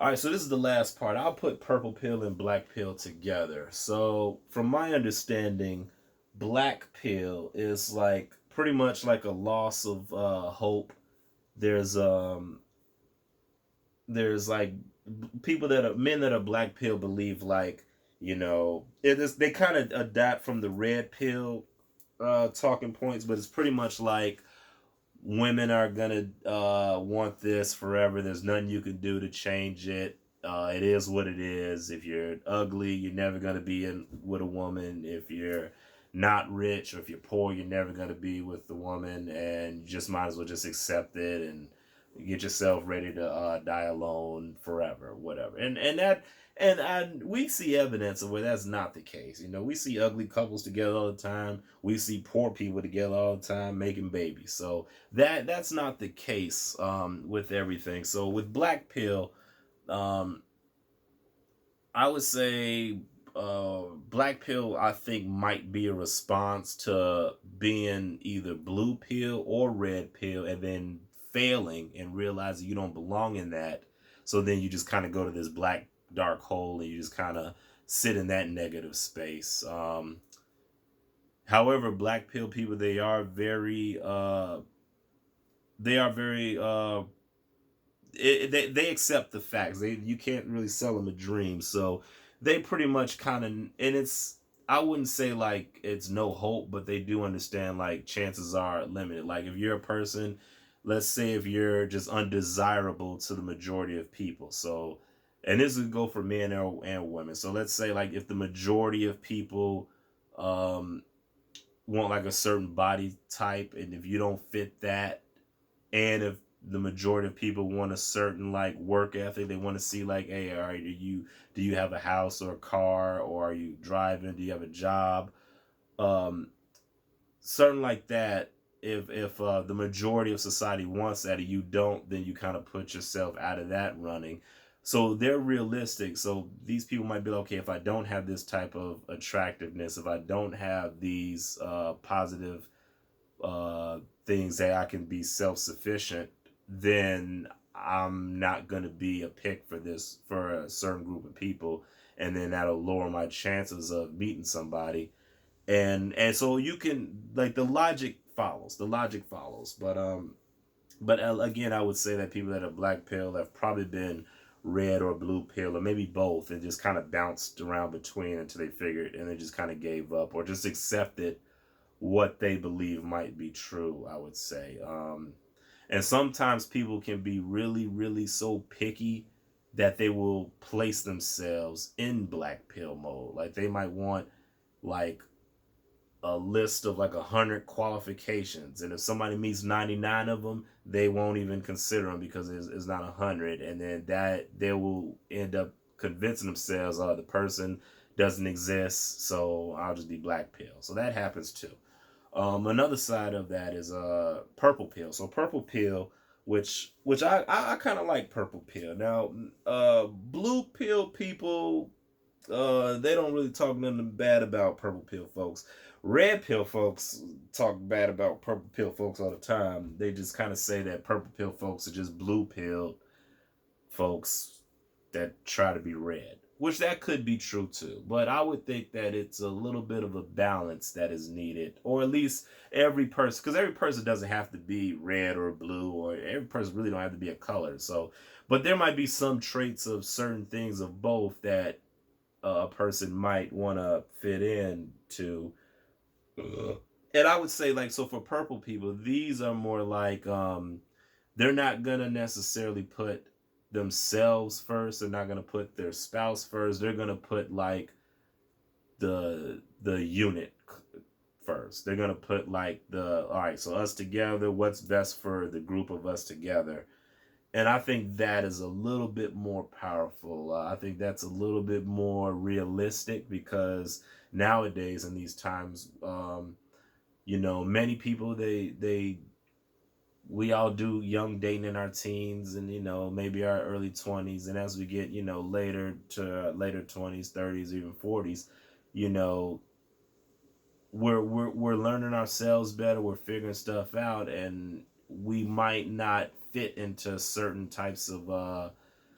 All right, so this is the last part. I'll put purple pill and black pill together. So, from my understanding, black pill is like pretty much like a loss of hope. There's there's like people that are men that are black pill believe like it is they kind of adapt from the red pill talking points, but it's pretty much like women are gonna want this forever. There's nothing you can do to change it. It is what it is. If you're ugly, you're never gonna be in with a woman. If you're not rich or if you're poor, you're never gonna be with the woman, and you just might as well just accept it and get yourself ready to die alone forever, whatever. And we see evidence of where that's not the case. We see ugly couples together all the time. We see poor people together all the time making babies. So that's not the case with everything. So with black pill, um, I would say black pill I think might be a response to being either blue pill or red pill and then failing and realizing you don't belong in that. So then you just kind of go to this black dark hole and you just kind of sit in that negative space. However, black pill people they are very they accept the facts. You can't really sell them a dream, so they pretty much kind of and it's I wouldn't say like it's no hope, but they do understand like chances are limited. Like if you're a person, let's say if you're just undesirable to the majority of people, so and this would go for men and women. So let's say like if the majority of people um, want like a certain body type, and if you don't fit that, and if the majority of people want a certain like work ethic, they want to see like, hey, all right, do you have a house or a car, or are you driving, do you have a job, um certain like that. If the majority of society wants that and you don't, then you kind of put yourself out of that running. So they're realistic. So these people might be like, okay, if I don't have this type of attractiveness, if I don't have these positive uh, things that I can be self sufficient, then I'm not going to be a pick for a certain group of people, and then that'll lower my chances of meeting somebody. And so you can like the logic follows, but again, I would say that people that are black pill have probably been red or blue pill or maybe both and just kind of bounced around between until they figured and they just kind of gave up or just accepted what they believe might be true, I would say. And sometimes people can be really, really so picky that they will place themselves in black pill mode. Like they might want like a list of like 100 qualifications, and if somebody meets 99 of them, they won't even consider them because it's not 100, and then that they will end up convincing themselves, oh, the person doesn't exist, so I'll just be black pill. So that happens too. Another side of that is purple pill. So purple pill, which I kind of like purple pill. Now, blue pill people, they don't really talk nothing bad about purple pill folks. Red pill folks talk bad about purple pill folks all the time. They just kind of say that purple pill folks are just blue pill folks that try to be red, which that could be true too. But I would think that it's a little bit of a balance that is needed, or at least every person, because every person doesn't have to be red or blue, or every person really don't have to be a color. So, but there might be some traits of certain things of both that a person might want to fit in to. And I would say like so for purple people, these are more like they're not gonna necessarily put themselves first. They're not gonna put their spouse first. They're gonna put like the unit first. They're gonna put like the all right. So us together, what's best for the group of us together. And I think that is a little bit more powerful. I think that's a little bit more realistic because nowadays in these times, many people they we all do young dating in our teens and maybe our early 20s, and as we get later to later 20s, 30s, even 40s, you know we're learning ourselves better, we're figuring stuff out, and we might not fit into certain types of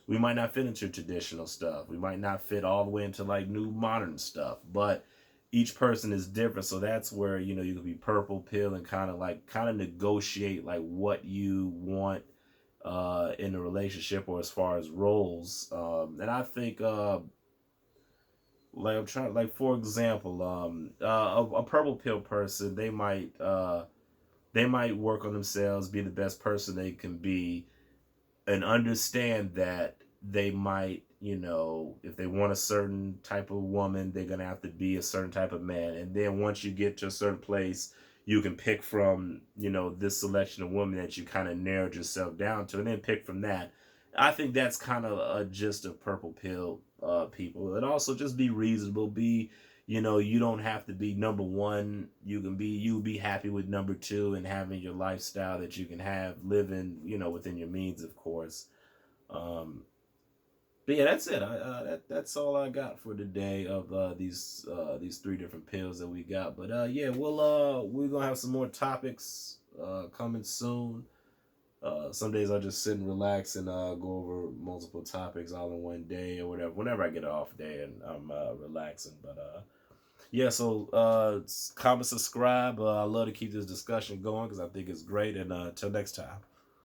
We might not fit into traditional stuff. We might not fit all the way into like new modern stuff. But each person is different. So that's where, you know, you can be purple pill and kind of negotiate like what you want in a relationship or as far as roles. And I think like I'm trying, like for example, a purple pill person, they might work on themselves, be the best person they can be, and understand that they might, you know, if they want a certain type of woman, they're gonna have to be a certain type of man. And then once you get to a certain place, you can pick from, you know, this selection of women that you kind of narrowed yourself down to, and then pick from that. I think that's kind of a gist of purple pill people. And also just be reasonable. Be, you know, you don't have to be number one. You be happy with number two and having your lifestyle that you can have living, you know, within your means, of course. Um, but yeah, that's it. That's all I got for today of these three different pills that we got. But yeah, we're gonna have some more topics coming soon. Some days I just sit and relax and go over multiple topics all in one day or whatever. Whenever I get an off day and I'm relaxing, but yeah. So comment, subscribe. I love to keep this discussion going because I think it's great. And until next time.